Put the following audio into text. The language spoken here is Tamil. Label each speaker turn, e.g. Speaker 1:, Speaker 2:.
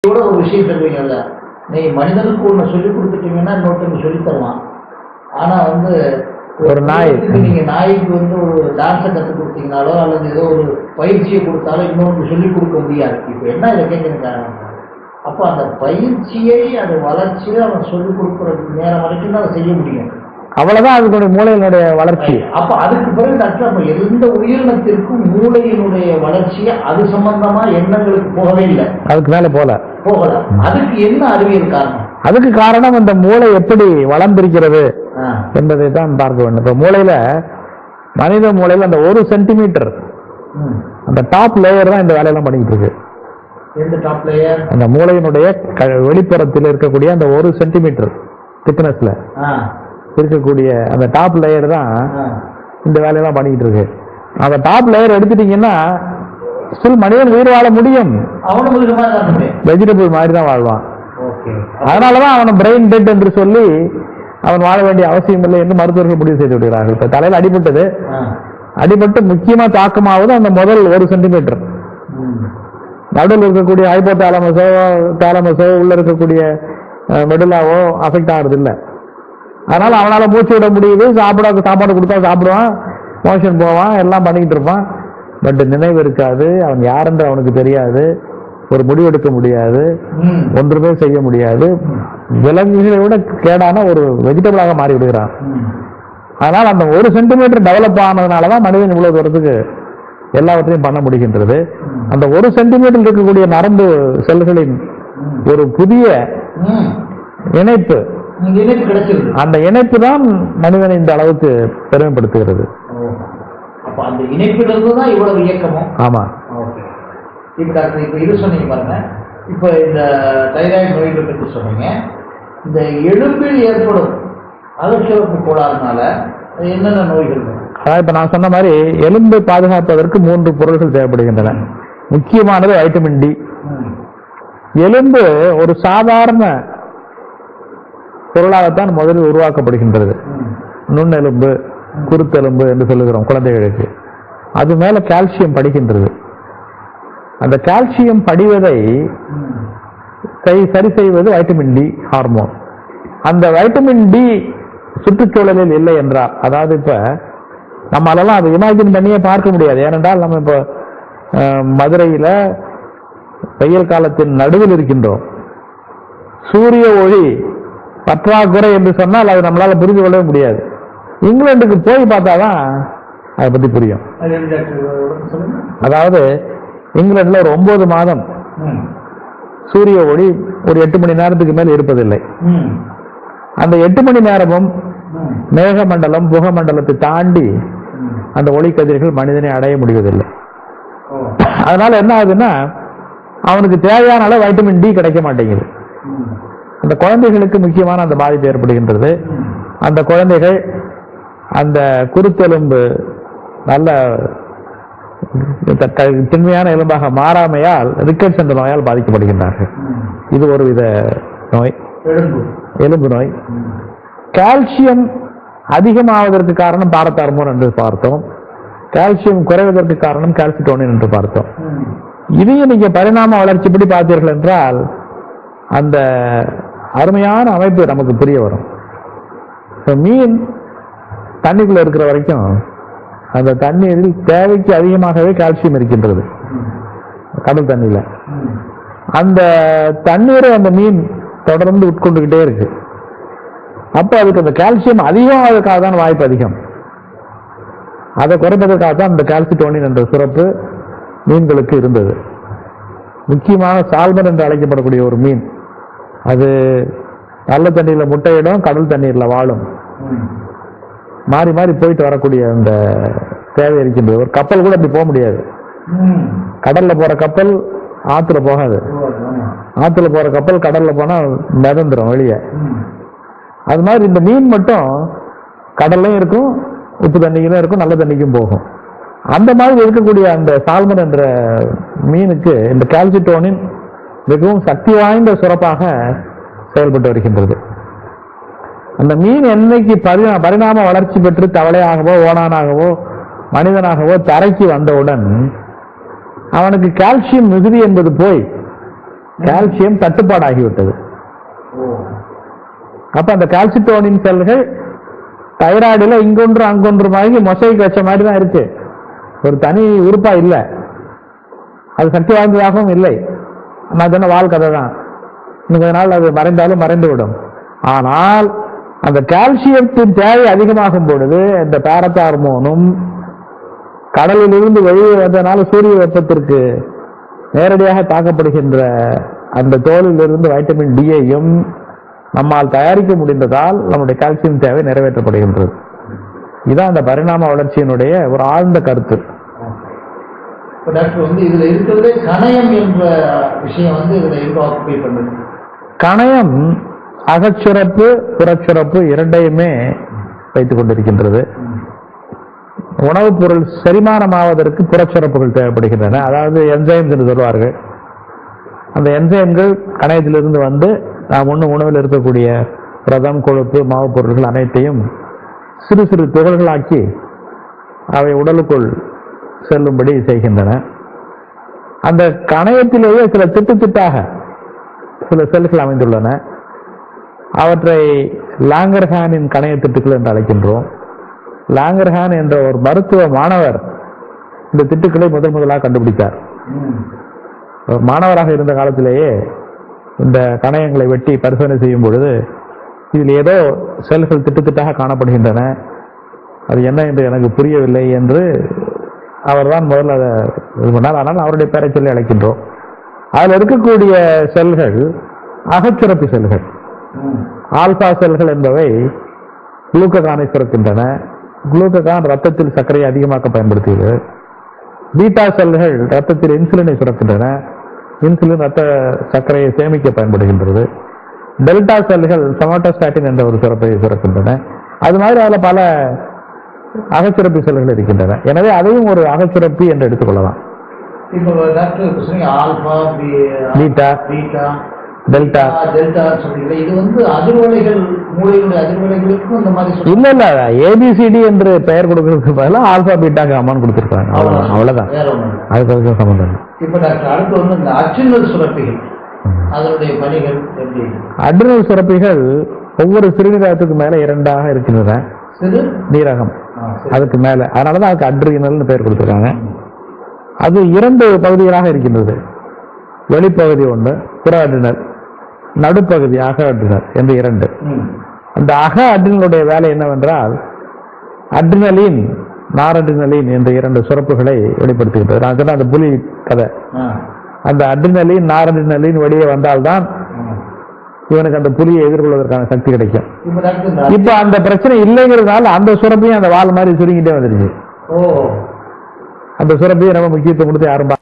Speaker 1: ஒரு விஷயம் சொல்லுவீங்கல்ல, நீ மனிதனுக்கு ஒன்று சொல்லி கொடுத்துட்டீங்கன்னா இன்னொருத்தருக்கு சொல்லி தருவான். ஆனா ஒரு நீங்க நாய்க்கு ஒரு டான்ஸை கற்றுக் கொடுத்தீங்கனாலோ அல்லது ஏதோ ஒரு பயிற்சியை கொடுத்தாலும் இன்னொன்று சொல்லிக் கொடுக்க முடியாது. இப்போ என்ன இதை கேட்கறதுக்காக, அப்போ அந்த பயிற்சியை அதை வளர்ச்சி அவன் சொல்லிக் கொடுக்கறதுக்கு நேரம் வரைக்கும் தான் அதை செய்ய முடியும்.
Speaker 2: அவ்வளவுதான் அதுக்குடைய மூளையினுடைய வளர்ச்சி.
Speaker 1: அப்ப அதுக்கு பிறகு நம்ம எந்த உயிரினத்திற்கும் மூளையினுடைய வளர்ச்சியை அது சம்பந்தமா எண்ணங்களுக்கு போகவே இல்லை,
Speaker 2: அதுக்கு மேல போகல.
Speaker 1: அதுக்கு என்ன அறிவியல் காரணம்?
Speaker 2: அதுக்கு காரணம் அந்த மூளை எப்படி வளர்ந்திருக்கிறது என்பதை தான் பார்க்க வேண்டும். இப்ப மூளையில, மனித மூளையில அந்த 1 சென்டிமீட்டர் அந்த டாப் லேயர் தான் இந்த வேலையெல்லாம் பண்ணிட்டு இருக்கு.
Speaker 1: எந்த டாப் லேயர்?
Speaker 2: அந்த மூளையினுடைய வெளிப்புறத்தில் இருக்கக்கூடிய அந்த 1 சென்டிமீட்டர் திக்னஸ்ல இருக்கக்கூடிய அந்த டாப் லேயர் தான் இந்த வேலையெல்லாம் பண்ணிட்டு இருக்கு. அந்த டாப் லேயர் எடுத்துட்டீங்கன்னா ஸ்டில் மனிதன் உயிர் வாழ முடியும், வெஜிடபிள் மாதிரி தான் வாழ்வான். அதனாலதான் அவனை பிரெயின் டெட் என்று சொல்லி அவன் வாழ வேண்டிய அவசியம் இல்லை என்று மருத்துவர்கள் முடிவு செய்து விடுகிறார்கள். இப்ப தலையில் அடிபட்டு முக்கியமா தாக்கமாவது அந்த முதல் 1 சென்டிமீட்டர். நடுவில் இருக்கக்கூடிய ஹைபோதாலமஸோ உள்ள இருக்கக்கூடிய மெடுலாவோ அஃபெக்ட் ஆகுறது இல்லை. அதனால அவனால மூச்சு விட முடியுது, சாப்பாடு கொடுத்தா சாப்பிடுவான், மோஷன் போவான், எல்லாம் பண்ணிக்கிட்டு இருப்பான். பட் நினைவு இருக்காது, அவன் யாருன்ற அவனுக்கு தெரியாது, ஒரு முடிவெடுக்க முடியாது, ஒன்றுமே செய்ய முடியாது, விலங்குகளை விட கேடான ஒரு வெஜிடபிளாக மாறி விடுகிறான். அதனால் அந்த 1 சென்டிமீட்டர் டெவலப் ஆனதுனாலதான் மனிதன் இவ்வளவு தூரத்துக்கு எல்லாவற்றையும் பண்ண முடிகின்றது. அந்த 1 சென்டிமீட்டர் இருக்கக்கூடிய நரம்பு செல்களின் ஒரு புதிய இணைப்பு, அந்த இணைப்பு தான் மனிதனை இந்த அளவுக்கு பெருமைப்படுத்துகிறது.
Speaker 1: அந்த இணைப்பிலிருந்து தான் இவ்வளவு இயக்கமும்.
Speaker 2: ஆமா.
Speaker 1: இப்ப டாக்டர், இப்ப இது சொன்னீங்க பாருங்க, இப்ப இந்த தைராய்டு நோய்களை பற்றி சொன்னீங்க. இந்த எலும்பில் ஏற்படும் அகச்சிவப்பு கோளாறுனால என்னென்ன நோய்கள்?
Speaker 2: அதாவது இப்ப நான் சொன்ன மாதிரி எலும்பை பாதுகாப்பதற்கு 3 பொருட்கள் தேவைப்படுகின்றன. முக்கியமானது வைட்டமின் டி. எலும்பு ஒரு சாதாரண பொருளாகத்தான் முதலில் உருவாக்கப்படுகின்றது. நுண்ணெலும்பு, குருத்தெலும்பு என்று சொல்லுகிறோம் குழந்தைகளுக்கு. அது மேல கால்சியம் படிக்கின்றது. அந்த கால்சியம் படிவதை சரி செய்வது வைட்டமின் டி ஹார்மோன். அந்த வைட்டமின் டி சுற்றுச்சூழலில் இல்லை என்றால், அதாவது இப்ப நம்மளால அதை இமேஜின் பண்ணியே பார்க்க முடியாது. ஏனென்றால் நம்ம இப்ப மதுரையில வெயில் காலத்தின் நடுவில் இருக்கின்றோம். சூரிய ஒளி பற்றாக்குறை என்று சொன்னால் அது நம்மளால புரிந்து கொள்ளவே முடியாது. இங்கிலாந்துக்கு போய் பார்த்தாதான் அதை பத்தி புரியும். அதாவது இங்கிலாந்துல ஒரு 9 மாதம் சூரிய ஒளி ஒரு 8 மணி நேரத்துக்கு மேல் இருப்பதில்லை. அந்த 8 மணி நேரமும் மேகமண்டலம் புகமண்டலத்தை தாண்டி அந்த ஒளி கதிர்கள் மனிதனை அடைய முடிவதில்லை. அதனால என்ன ஆகுதுன்னா அவனுக்கு தேவையான அளவு வைட்டமின் டி கிடைக்க மாட்டேங்குது. அந்த குழந்தைகளுக்கு முக்கியமான அந்த பாதிப்பு ஏற்படுகின்றது. அந்த குழந்தைகள் அந்த குருத்தெலும்பு நல்ல திண்மையான எலும்பாக மாறாமையால் ரிக்கெட்ஸ் என்ற நோயால் பாதிக்கப்படுகின்றார்கள். இது ஒரு வித நோய், எலும்பு நோய். கால்சியம் அதிகமாவதற்கு காரணம் பாரத்தார்மோன் என்று பார்த்தோம். கால்சியம் குறைவதற்கு காரணம் கால்சிட்டோனின் என்று பார்த்தோம். இதையும் நீங்க பரிணாம வளர்ச்சிப்படி பார்த்தீர்கள் என்றால் அந்த அருமையான அமைப்பு நமக்கு புரிய வரும். மீன் தண்ணிக்குள்ள இருக்கிற வரைக்கும் அந்த தண்ணீரில் தேவைக்கு அதிகமாகவே கால்சியம் இருக்கின்றது. கடல் தண்ணியில அந்த தண்ணீரை அந்த மீன் தொடர்ந்து உட்கொண்டுகிட்டே இருக்கு. அப்ப அதுக்கு அந்த கால்சியம் அதிகமாவதற்காக தான் வாய்ப்பு அதிகம். அதை குறைப்பதற்காக தான் அந்த கால்சிட்டோனின் என்ற சுரப்பு மீன்களுக்கு இருந்தது. முக்கியமான சால்மன் என்று அழைக்கப்படக்கூடிய ஒரு மீன், அது நல்ல தண்ணீர்ல முட்டையிடும், கடல் தண்ணீர்ல வாழும். மாறி மாறி போயிட்டு வரக்கூடிய அந்த தேவை இருக்கின்றது. ஒரு கப்பல் கூட அப்படி போக முடியாது. கடல்ல போற கப்பல் ஆத்துல போகாது. ஆத்துல போற கப்பல் கடல்ல போனா மிதந்துரும் வெளியே. அது மாதிரி இந்த மீன் மட்டும் கடல்லையும் இருக்கும், உப்பு தண்ணிக்கும் இருக்கும், நல்ல தண்ணிக்கும் போகும். அந்த மாதிரி இருக்கக்கூடிய அந்த சால்மன் என்ற மீனுக்கு இந்த கால்சிட்டோனின் மிகவும் சக்தி வாய்ந்த சுரப்பாக செயல்பட்டு வருகின்றது. அந்த மீன் என்னைக்கு பரிணாம வளர்ச்சி பெற்று தவளையாகவோ ஓணானாகவோ மனிதனாகவோ தரைக்கு வந்தவுடன் அவனுக்கு கால்சியம் மிகுதி என்பது போய் கால்சியம் தட்டுப்பாடாகிவிட்டது. அப்ப அந்த கால்சிட்டோனின் செல்கள் தைராய்டுல இங்கொன்று அங்கொன்றுமாகி மொசைக் வச்ச மாதிரி தான் இருக்கு. ஒரு தனி உறுப்பா இல்லை, அது சக்தி வாய்ந்ததாகவும் இல்லை. நான் சொன்ன வால் கதை தான். இன்னும் கொஞ்ச நாள் அது மறைந்தாலும் மறைந்துவிடும். ஆனால் அந்த கால்சியத்தின் தேவை அதிகமாகும் பொழுது இந்த பாரத்தார்மோனும் கடலில் இருந்து வெளியே வந்தனால சூரிய வெப்பத்திற்கு நேரடியாக தாக்கப்படுகின்ற அந்த தோலில் இருந்து வைட்டமின் டியையும் நம்மால் தயாரிக்க முடிந்ததால் நம்முடைய கால்சியம் தேவை நிறைவேற்றப்படுகின்றது. இதுதான் அந்த பரிணாம வளர்ச்சியினுடைய ஒரு ஆழ்ந்த கருத்து.
Speaker 1: டாக்டர் வந்து இதுல இருக்கிறதே கணையம் என்ற விஷயம் வந்து இதுல எங்க ஆக்குபை பண்ணுது?
Speaker 2: கணையம் அகச்சுரப்பு புறச்சுரப்பு இரண்டையுமே வைத்துக் கொண்டிருக்கின்றது. உணவுப் பொருள் செரிமானமாவதற்கு புறச்சுரப்புகள் தேவைப்படுகின்றன. அதாவது என்சைம்ஸ் என்று சொல்வார்கள். அந்த என்சைம்கள் கணையத்திலிருந்து வந்து நாம் உணவில் இருக்கக்கூடிய புரதம், கொழுப்பு, மாவு பொருட்கள் அனைத்தையும் சிறு சிறு துகள்களாக்கி அவை உடலுக்குள் செல்லும்படி செய்கின்றன. அந்த கணையத்திலேயே சில திட்டாக சில செல்கள் அமைந்துள்ளன. அவற்றை லாங்கர்ஹானின் கணைய திட்டுக்கள் என்று அழைக்கின்றோம். லாங்கர்ஹான் என்ற ஒரு மருத்துவ மாணவர் இந்த திட்டுக்களை முதலாக கண்டுபிடித்தார். ஒரு மாணவராக இருந்த காலத்திலேயே இந்த கணையங்களை வெட்டி பரிசோதனை செய்யும் பொழுது இதில் ஏதோ செல்கள் திட்டாக காணப்படுகின்றன, அது என்ன என்று எனக்கு புரியவில்லை என்று அவர்தான் முதல்ல அதை இது பண்ணார். ஆனால் அவருடைய பெயரை சொல்லி அழைக்கின்றோம். அதில் இருக்கக்கூடிய செல்கள் அகச்சுரப்பி செல்கள். ஆல்பா செல்கள் என்பவை குளுக்ககானை சுரக்கின்றன. குளுக்ககான் ரத்தத்தில் சர்க்கரையை அதிகமாக்க பயன்படுத்துகிறது. பீட்டா செல்கள் ரத்தத்தில் இன்சுலினை சுரக்கின்றன. இன்சுலின் ரத்த சர்க்கரையை சேமிக்க பயன்படுகின்றது. டெல்டா செல்கள் சோமாட்டோஸ்டாட்டின் என்ற ஒரு சுரப்பை சுரக்கின்றன. அது மாதிரி அதில் பல அகச்சுரப்பி செல்கள் இருக்கின்றன. எனவே அதையும் ஒரு அகச்சுரப்பி என்று எடுத்துக்கொள்ளலாம்.
Speaker 1: இப்போ டாக்டர் ஆல்பா,
Speaker 2: பீட்டா, டெல்டா
Speaker 1: சொல்றீங்க, இது வந்து அதிர்வலைகள், மூளையினுடைய அதிர்வலைகளுக்கும் இந்த மாதிரி
Speaker 2: இல்ல இல்ல ஏபிசிடி என்று பெயர் கொடுக்கறதுக்கு பதிலாக ஆல்பா பீட்டா காமான்னு கொடுத்திருக்காங்க. அவ்வளவுதான், அதுக்கு சம்பந்தம்.
Speaker 1: இப்ப டாக்டர் அடுத்து வந்து இந்த அட்ரினல் சுரப்பிகள், அதனுடைய பணிகள் எப்படி?
Speaker 2: அட்ரினல் சுரப்பிகள் ஒவ்வொரு சிறுநீரகத்துக்கு மேல இரண்டாக இருக்கின்றன.
Speaker 1: சிறு நீரகம்
Speaker 2: அதுக்கு மேல, அதனாலதான் அதுக்கு அட்ரினல் பெயர் கொடுத்திருக்காங்க. அது இரண்டு பகுதிகளாக இருக்கின்றது. வெளிப்பகுதி ஒன்று புற அட்ரினல், நடுப்பகுதி அக அட்ரினல் என்று இரண்டு. அந்த அக அட்ரினலுடைய வேலை என்னவென்றால் அட்ரினலின், நாரட்ரினலின் என்ற இரண்டு சுரப்புகளை வெளிப்படுத்துகின்றது. நான் சொன்ன அந்த புலி கதை, அந்த அட்ரினலின் நாரட்ரினலின் வெளியே வந்தால்தான் இவனுக்கு அந்த புலியை எதிர்கொள்வதற்கான சக்தி கிடைக்கும். இப்ப அந்த பிரச்சனை இல்லைங்கிறதுனால அந்த சுரப்பையும் அந்த வால் மாதிரி சுருங்கிட்டே வந்துருச்சு. அந்த சுரப்பையும் ரொம்ப முக்கியத்துவம் கொடுத்து யாரும்